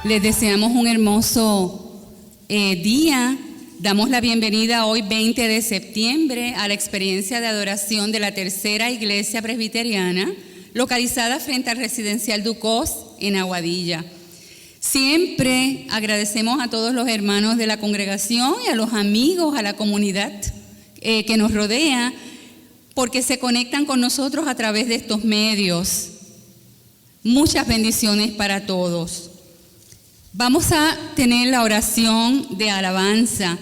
Les deseamos un hermoso día. Damos la bienvenida hoy, 20 de septiembre, a la experiencia de adoración de la Tercera Iglesia Presbiteriana, localizada frente al Residencial Ducos, en Aguadilla. Siempre agradecemos a todos los hermanos de la congregación y a los amigos, a la comunidad que nos rodea, porque se conectan con nosotros a través de estos medios. Muchas bendiciones para todos. Vamos a tener la oración de alabanza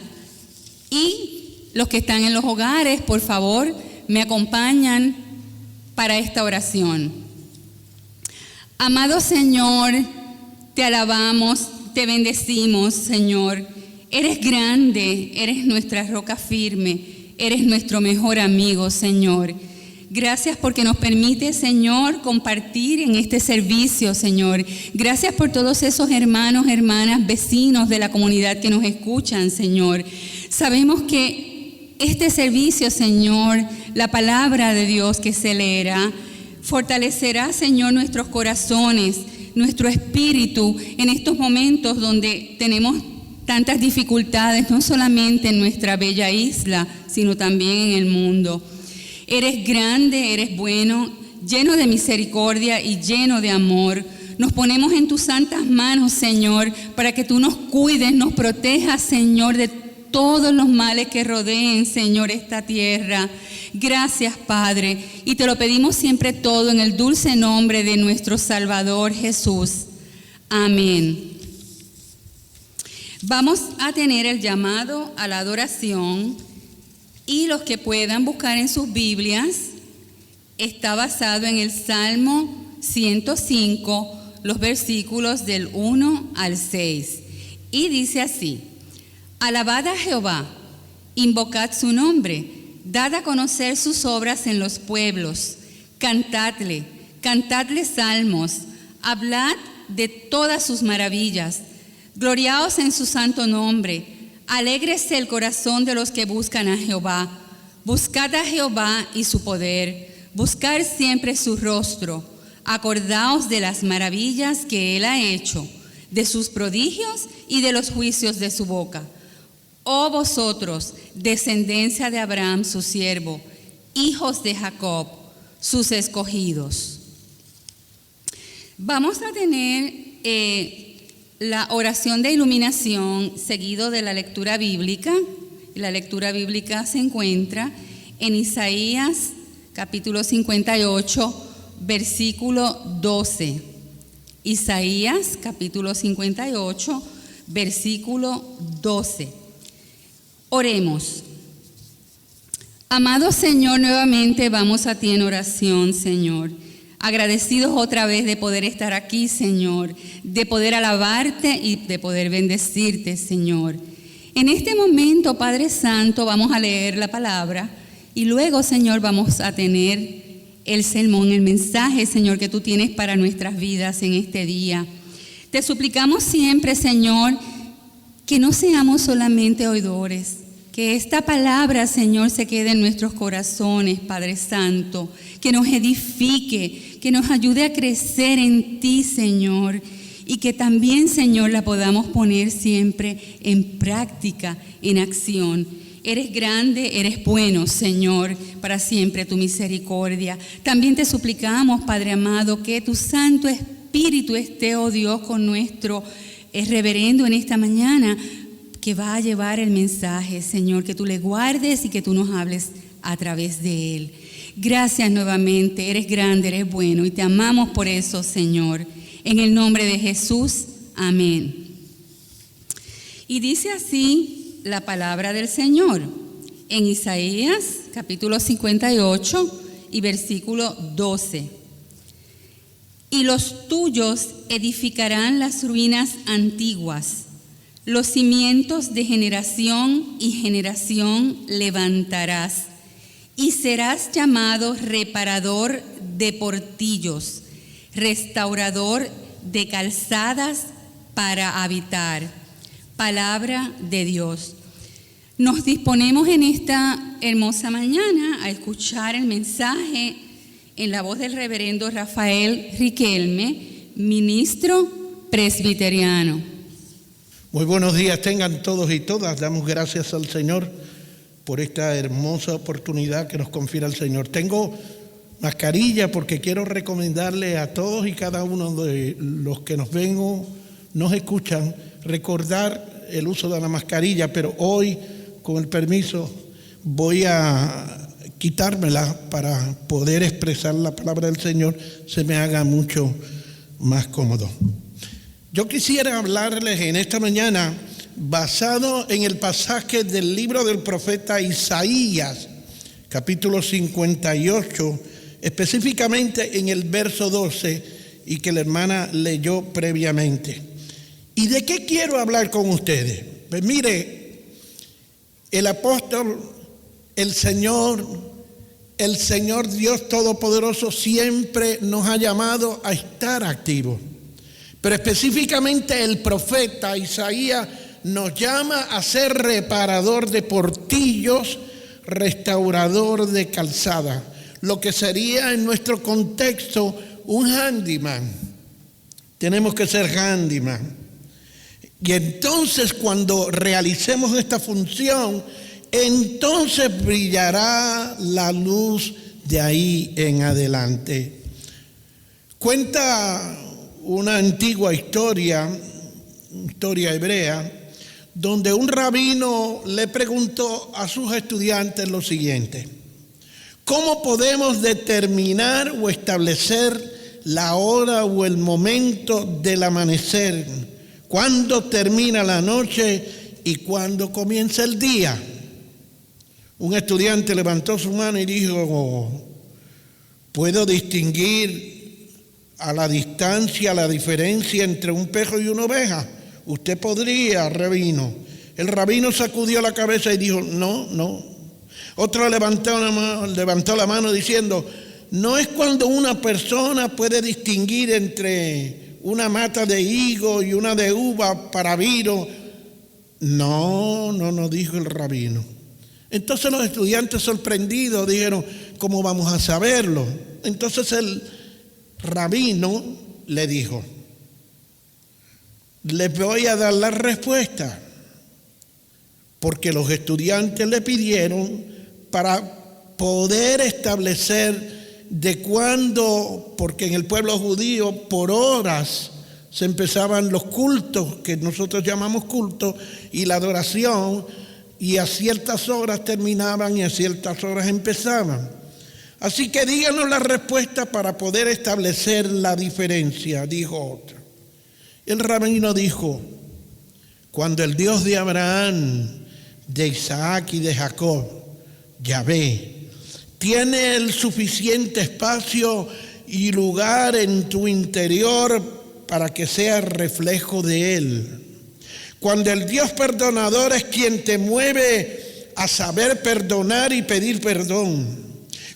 y los que están en los hogares, por favor, me acompañan para esta oración. Amado Señor, te alabamos, te bendecimos, Señor. Eres grande, eres nuestra roca firme, eres nuestro mejor amigo, Señor. Gracias porque nos permite, Señor, compartir en este servicio, Señor. Gracias por todos esos hermanos, hermanas, vecinos de la comunidad que nos escuchan, Señor. Sabemos que este servicio, Señor, la palabra de Dios que se leerá, fortalecerá, Señor, nuestros corazones, nuestro espíritu en estos momentos donde tenemos tantas dificultades, no solamente en nuestra bella isla, sino también en el mundo. Eres grande, eres bueno, lleno de misericordia y lleno de amor. Nos ponemos en tus santas manos, Señor, para que tú nos cuides, nos protejas, Señor, de todos los males que rodeen, Señor, esta tierra. Gracias, Padre, y te lo pedimos siempre todo en el dulce nombre de nuestro Salvador Jesús. Amén. Vamos a tener el llamado a la adoración. Y los que puedan buscar en sus Biblias, está basado en el Salmo 105, los versículos del 1 al 6. Y dice así: Alabad a Jehová, invocad su nombre, dad a conocer sus obras en los pueblos, cantadle salmos, hablad de todas sus maravillas, gloriaos en su santo nombre. Alégrese el corazón de los que buscan a Jehová. Buscad a Jehová y su poder. Buscad siempre su rostro. Acordaos de las maravillas que él ha hecho, de sus prodigios y de los juicios de su boca. Oh vosotros, descendencia de Abraham su siervo, hijos de Jacob, sus escogidos. Vamos a tener la oración de iluminación seguido de la lectura bíblica. La lectura bíblica se encuentra en Isaías capítulo 58, versículo 12. Isaías capítulo 58, versículo 12. Oremos. Amado Señor, nuevamente vamos a ti en oración, Señor. Agradecidos otra vez de poder estar aquí, Señor, de poder alabarte y de poder bendecirte, Señor. En este momento, Padre Santo, vamos a leer la palabra y luego, Señor, vamos a tener el sermón, el mensaje, Señor, que tú tienes para nuestras vidas en este día. Te suplicamos siempre, Señor, que no seamos solamente oidores, que esta palabra, Señor, se quede en nuestros corazones, Padre Santo, que nos edifique, que nos ayude a crecer en ti, Señor, y que también, Señor, la podamos poner siempre en práctica, en acción. Eres grande, eres bueno, Señor, para siempre tu misericordia. También te suplicamos, Padre amado, que tu Santo Espíritu esté, oh Dios, con nuestro reverendo en esta mañana, que va a llevar el mensaje, Señor, que tú le guardes y que tú nos hables a través de él. Gracias nuevamente, eres grande, eres bueno y te amamos por eso, Señor. En el nombre de Jesús, amén. Y dice así la palabra del Señor en Isaías capítulo 58 y versículo 12. Y los tuyos edificarán las ruinas antiguas, los cimientos de generación y generación levantarás, y serás llamado reparador de portillos, restaurador de calzadas para habitar. Palabra de Dios. Nos disponemos en esta hermosa mañana a escuchar el mensaje en la voz del reverendo Rafael Riquelme, ministro presbiteriano. Muy buenos días tengan todos y todas. Damos gracias al Señor por esta hermosa oportunidad que nos confiere el Señor. Tengo mascarilla porque quiero recomendarle a todos y cada uno de los que nos ven o nos escuchan recordar el uso de la mascarilla, pero hoy, con el permiso, voy a quitármela para poder expresar la palabra del Señor, se me haga mucho más cómodo. Yo quisiera hablarles en esta mañana basado en el pasaje del libro del profeta Isaías, capítulo 58, específicamente en el verso 12, y que la hermana leyó previamente. ¿Y de qué quiero hablar con ustedes? Pues mire, el apóstol, el Señor Dios Todopoderoso siempre nos ha llamado a estar activos. Pero específicamente el profeta Isaías nos llama a ser reparador de portillos, restaurador de calzada, lo que sería en nuestro contexto un handyman. Tenemos que ser handyman. Y entonces cuando realicemos esta función, entonces brillará la luz de ahí en adelante. Cuenta una antigua historia hebrea, donde un rabino le preguntó a sus estudiantes lo siguiente: ¿cómo podemos determinar o establecer la hora o el momento del amanecer? ¿Cuándo termina la noche y cuándo comienza el día? Un estudiante levantó su mano y dijo: ¿puedo distinguir a la distancia la diferencia entre un pejo y una oveja? Usted podría, rabino. El rabino sacudió la cabeza y dijo: no. Otro levantó la mano diciendo: no es cuando una persona puede distinguir entre una mata de higo y una de uva para vino. No, dijo el rabino. Entonces los estudiantes sorprendidos dijeron: ¿cómo vamos a saberlo? Entonces el rabino le dijo: les voy a dar la respuesta, porque los estudiantes le pidieron para poder establecer de cuándo, porque en el pueblo judío por horas se empezaban los cultos, que nosotros llamamos cultos, y la adoración, y a ciertas horas terminaban y a ciertas horas empezaban. Así que díganos la respuesta para poder establecer la diferencia, dijo otro. El rabino dijo: cuando el Dios de Abraham, de Isaac y de Jacob, Yahvé, tiene el suficiente espacio y lugar en tu interior para que sea reflejo de Él. Cuando el Dios perdonador es quien te mueve a saber perdonar y pedir perdón.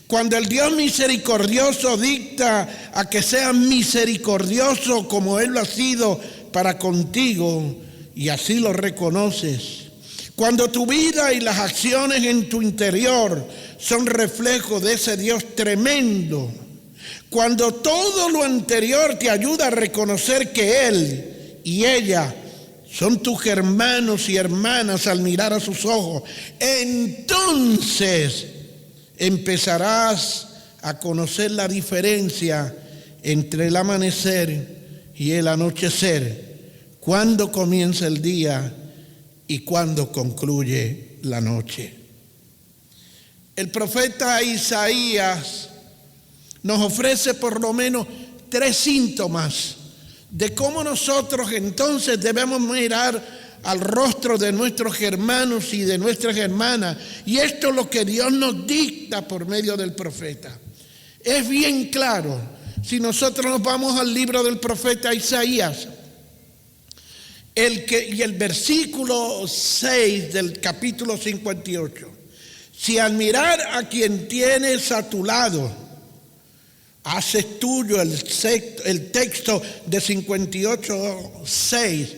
Cuando el Dios misericordioso dicta a que seas misericordioso como Él lo ha sido para contigo y así lo reconoces. Cuando tu vida y las acciones en tu interior son reflejo de ese Dios tremendo. Cuando todo lo anterior te ayuda a reconocer que Él y ella son tus hermanos y hermanas al mirar a sus ojos, entonces empezarás a conocer la diferencia entre el amanecer y el anochecer, cuándo comienza el día y cuándo concluye la noche. El profeta Isaías nos ofrece por lo menos 3 síntomas de cómo nosotros entonces debemos mirar al rostro de nuestros hermanos y de nuestras hermanas. Y esto es lo que Dios nos dicta por medio del profeta. Es bien claro, si nosotros nos vamos al libro del profeta Isaías, y el versículo 6 del capítulo 58. Si al mirar a quien tienes a tu lado, haces tuyo el texto de 58:6,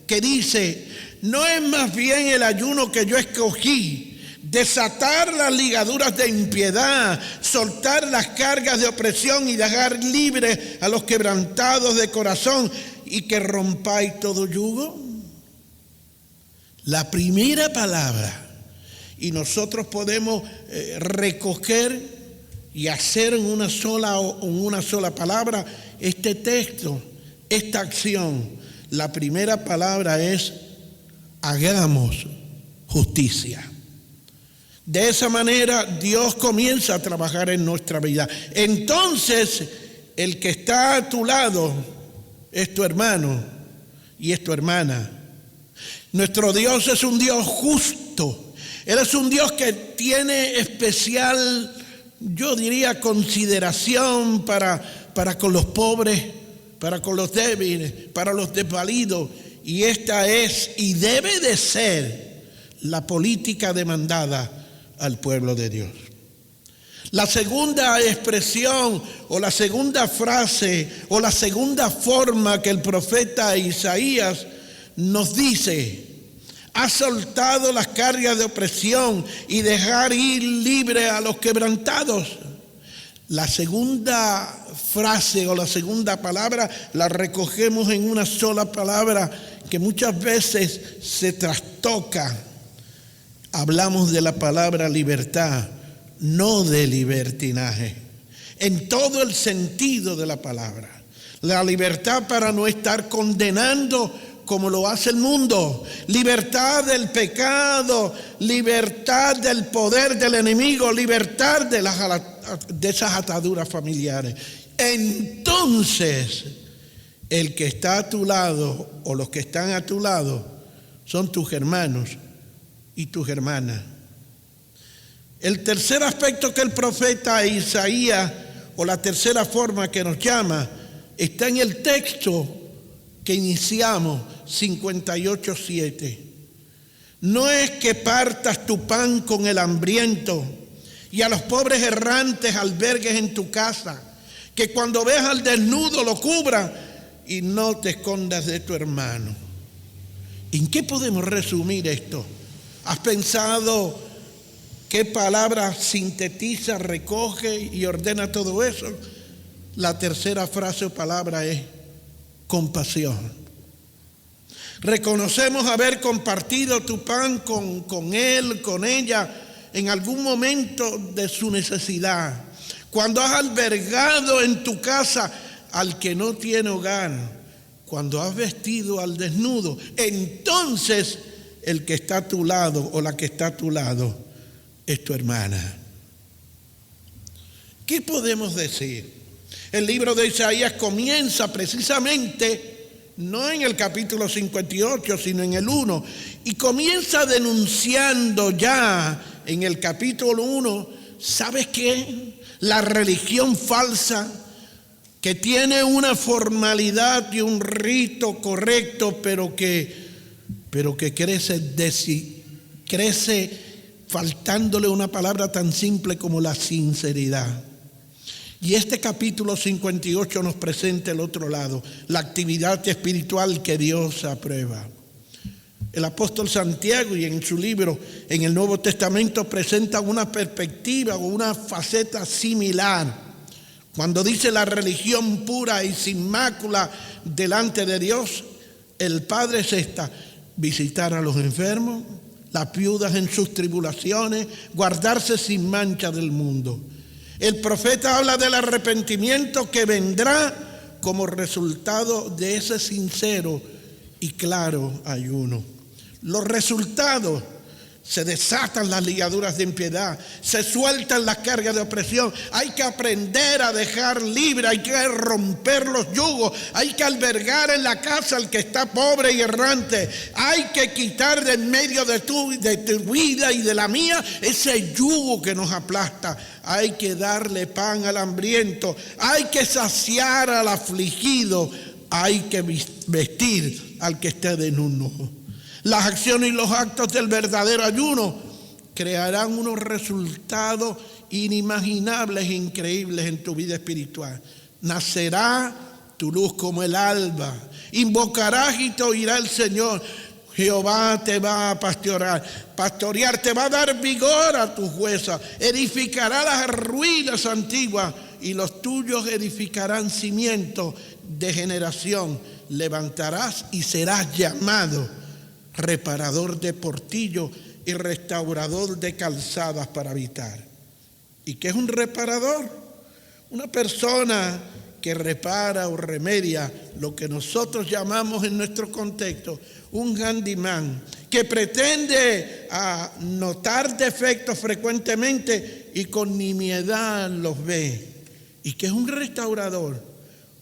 que dice: ¿no es más bien el ayuno que yo escogí, desatar las ligaduras de impiedad, soltar las cargas de opresión y dejar libres a los quebrantados de corazón, y que rompáis todo yugo? La primera palabra. Y nosotros podemos recoger y hacer en una sola palabra este texto, esta acción. La primera palabra es: hagamos justicia. De esa manera Dios comienza a trabajar en nuestra vida. Entonces, el que está a tu lado es tu hermano y es tu hermana. Nuestro Dios es un Dios justo. Él es un Dios que tiene especial, yo diría, consideración para con los pobres, para con los débiles, para los desvalidos. Y esta es y debe de ser la política demandada al pueblo de Dios. La segunda expresión o la segunda frase o la segunda forma que el profeta Isaías nos dice: ha soltado las cargas de opresión y dejar ir libre a los quebrantados. La segunda frase o la segunda palabra la recogemos en una sola palabra que muchas veces se trastoca. Hablamos de la palabra libertad, no de libertinaje, en todo el sentido de la palabra. La libertad para no estar condenando como lo hace el mundo, libertad del pecado, libertad del poder del enemigo, libertad de esas ataduras familiares. Entonces, el que está a tu lado o los que están a tu lado son tus hermanos y tus hermanas. El tercer aspecto que el profeta Isaías, o la tercera forma que nos llama, está en el texto que iniciamos, 58:7. No es que partas tu pan con el hambriento y a los pobres errantes albergues en tu casa, que cuando veas al desnudo lo cubra y no te escondas de tu hermano. ¿En qué podemos resumir esto? ¿Has pensado qué palabra sintetiza, recoge y ordena todo eso? La tercera frase o palabra es compasión. Reconocemos haber compartido tu pan con él, con ella, en algún momento de su necesidad. Cuando has albergado en tu casa al que no tiene hogar, cuando has vestido al desnudo, entonces el que está a tu lado o la que está a tu lado es tu hermana. ¿Qué podemos decir? El libro de Isaías comienza precisamente no en el capítulo 58, sino en el 1, y comienza denunciando ya en el capítulo 1, ¿sabes qué? La religión falsa que tiene una formalidad y un rito correcto, pero que crece faltándole una palabra tan simple como la sinceridad. Y este capítulo 58 nos presenta el otro lado, la actividad espiritual que Dios aprueba. El apóstol Santiago, y en su libro en el Nuevo Testamento, presenta una perspectiva o una faceta similar. Cuando dice la religión pura y sin mácula delante de Dios, el Padre es esta: visitar a los enfermos, las viudas en sus tribulaciones, guardarse sin mancha del mundo. El profeta habla del arrepentimiento que vendrá como resultado de ese sincero y claro ayuno. Los resultados: se desatan las ligaduras de impiedad, se sueltan las cargas de opresión. Hay que aprender a dejar libre, hay que romper los yugos, hay que albergar en la casa al que está pobre y errante. Hay que quitar de en medio de tu vida y de la mía ese yugo que nos aplasta. Hay que darle pan al hambriento, hay que saciar al afligido, hay que vestir al que esté desnudo. Las acciones y los actos del verdadero ayuno crearán unos resultados inimaginables e increíbles en tu vida espiritual. Nacerá tu luz como el alba, invocarás y te oirá el Señor. Jehová te va a pastorear, te va a dar vigor a tus huesos, edificará las ruinas antiguas y los tuyos edificarán cimientos de generación levantarás y serás llamado reparador de portillo y restaurador de calzadas para habitar. ¿Y qué es un reparador? Una persona que repara o remedia lo que nosotros llamamos en nuestro contexto un handyman, que pretende notar defectos frecuentemente y con nimiedad los ve. ¿Y qué es un restaurador?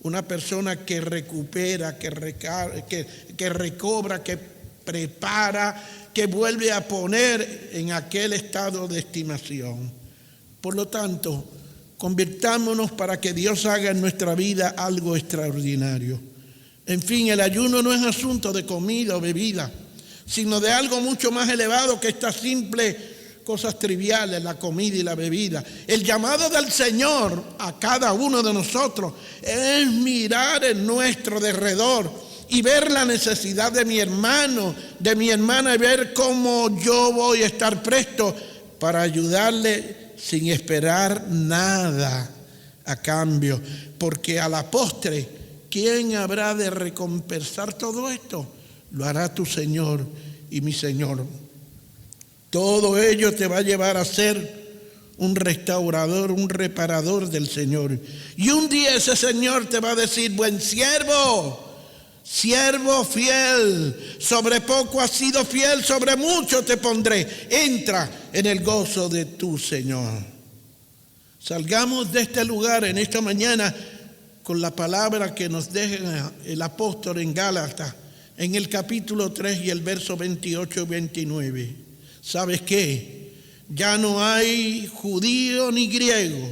Una persona que recupera, que recobra, que prepara, que vuelve a poner en aquel estado de estimación. Por lo tanto, convirtámonos para que Dios haga en nuestra vida algo extraordinario. En fin, el ayuno no es asunto de comida o bebida, sino de algo mucho más elevado que estas simples cosas triviales, la comida y la bebida. El llamado del Señor a cada uno de nosotros es mirar en nuestro derredor y ver la necesidad de mi hermano, de mi hermana, y ver cómo yo voy a estar presto para ayudarle sin esperar nada a cambio. Porque a la postre, ¿quién habrá de recompensar todo esto? Lo hará tu Señor y mi Señor. Todo ello te va a llevar a ser un restaurador, un reparador del Señor. Y un día ese Señor te va a decir: buen siervo, siervo fiel, sobre poco has sido fiel, sobre mucho te pondré. Entra en el gozo de tu Señor. Salgamos de este lugar en esta mañana con la palabra que nos deja el apóstol en Gálatas, en el capítulo 3 y el verso 28 y 29. ¿Sabes qué? Ya no hay judío ni griego,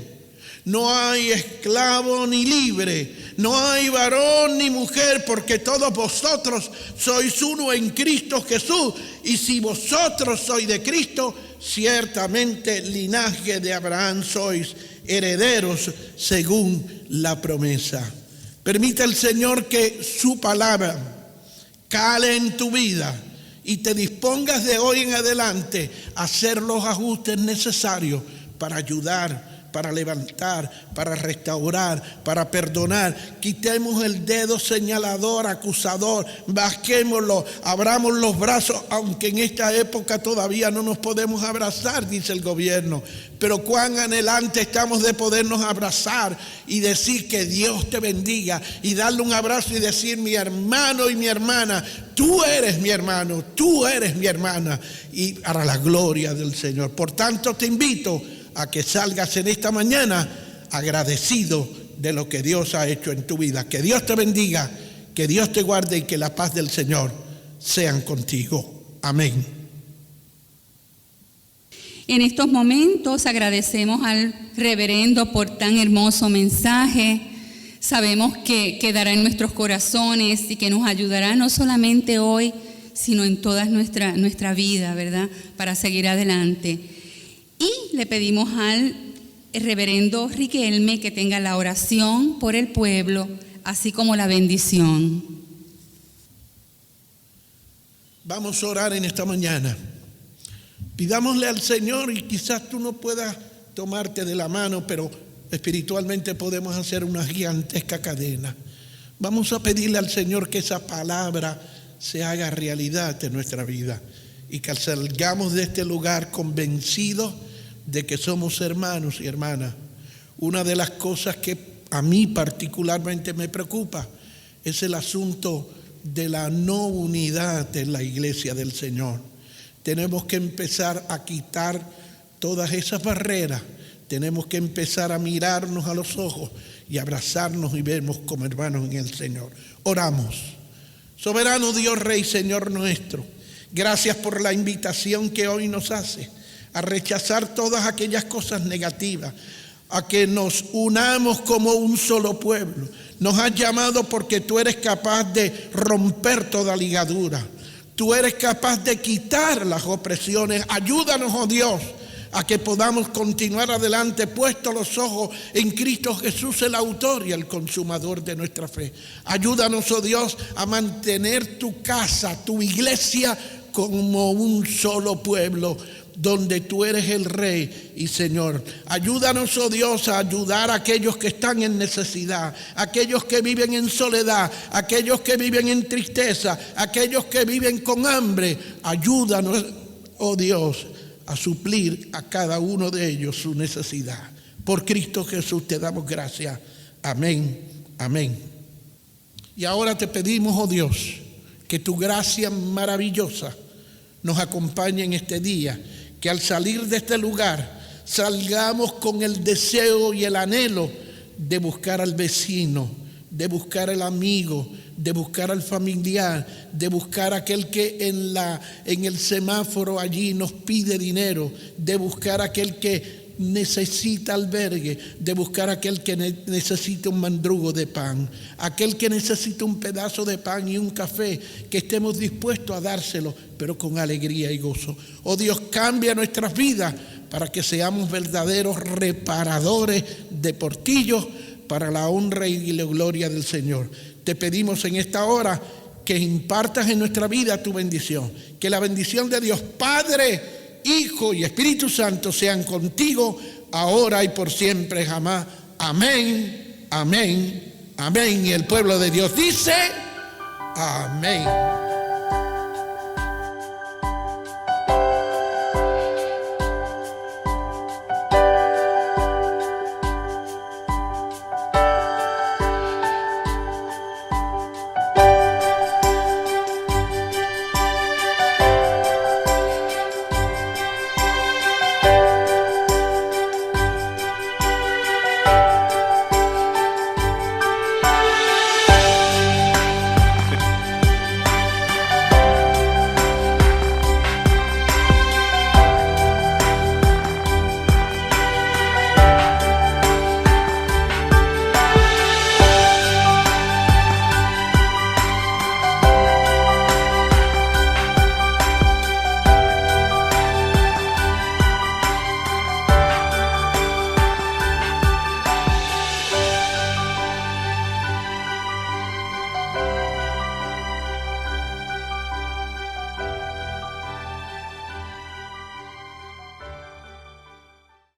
no hay esclavo ni libre, no hay varón ni mujer, porque todos vosotros sois uno en Cristo Jesús. Y si vosotros sois de Cristo, ciertamente linaje de Abraham sois, herederos según la promesa. Permita el Señor que su palabra cale en tu vida y te dispongas de hoy en adelante a hacer los ajustes necesarios para ayudar, para levantar, para restaurar, para perdonar. Quitemos el dedo señalador, acusador, bajémoslo, abramos los brazos, aunque en esta época todavía no nos podemos abrazar, dice el gobierno. Pero cuán anhelante estamos de podernos abrazar y decir que Dios te bendiga, y darle un abrazo y decir: mi hermano y mi hermana, tú eres mi hermano, tú eres mi hermana, y para la gloria del Señor. Por tanto, te invito a que salgas en esta mañana agradecido de lo que Dios ha hecho en tu vida. Que Dios te bendiga, que Dios te guarde y que la paz del Señor sean contigo. Amén. En estos momentos agradecemos al reverendo por tan hermoso mensaje. Sabemos que quedará en nuestros corazones y que nos ayudará no solamente hoy, sino en toda nuestra vida, ¿verdad? Para seguir adelante. Y le pedimos al reverendo Riquelme que tenga la oración por el pueblo, así como la bendición. Vamos a orar en esta mañana. Pidámosle al Señor, y quizás tú no puedas tomarte de la mano, pero espiritualmente podemos hacer una gigantesca cadena. Vamos a pedirle al Señor que esa palabra se haga realidad en nuestra vida y que salgamos de este lugar convencidos de que somos hermanos y hermanas. Una de las cosas que a mí particularmente me preocupa es el asunto de la no unidad en la iglesia del Señor. Tenemos que empezar a quitar todas esas barreras. Tenemos que empezar a mirarnos a los ojos y abrazarnos y vernos como hermanos en el Señor. Oramos. Soberano Dios, Rey, Señor nuestro, gracias por la invitación que hoy nos hace a rechazar todas aquellas cosas negativas, a que nos unamos como un solo pueblo. Nos has llamado porque tú eres capaz de romper toda ligadura. Tú eres capaz de quitar las opresiones. Ayúdanos, oh Dios, a que podamos continuar adelante, puestos los ojos en Cristo Jesús, el autor y el consumador de nuestra fe. Ayúdanos, oh Dios, a mantener tu casa, tu iglesia, como un solo pueblo, donde tú eres el Rey y Señor. Ayúdanos, oh Dios, a ayudar a aquellos que están en necesidad, aquellos que viven en soledad, aquellos que viven en tristeza, aquellos que viven con hambre. Ayúdanos, oh Dios, a suplir a cada uno de ellos su necesidad. Por Cristo Jesús te damos gracias. Amén, amén. Y ahora te pedimos, oh Dios, que tu gracia maravillosa nos acompañe en este día, que al salir de este lugar salgamos con el deseo y el anhelo de buscar al vecino, de buscar al amigo, de buscar al familiar, de buscar a aquel que en el semáforo allí nos pide dinero, de buscar a aquel que necesita albergue, de buscar a aquel que necesita un mandrugo de pan, aquel que necesita un pedazo de pan y un café, que estemos dispuestos a dárselo, pero con alegría y gozo. Oh Dios, cambia nuestras vidas para que seamos verdaderos reparadores de portillos para la honra y la gloria del Señor. Te pedimos en esta hora que impartas en nuestra vida tu bendición, que la bendición de Dios Padre, Hijo y Espíritu Santo sean contigo ahora y por siempre jamás. Amén, amén, amén. Y el pueblo de Dios dice amén.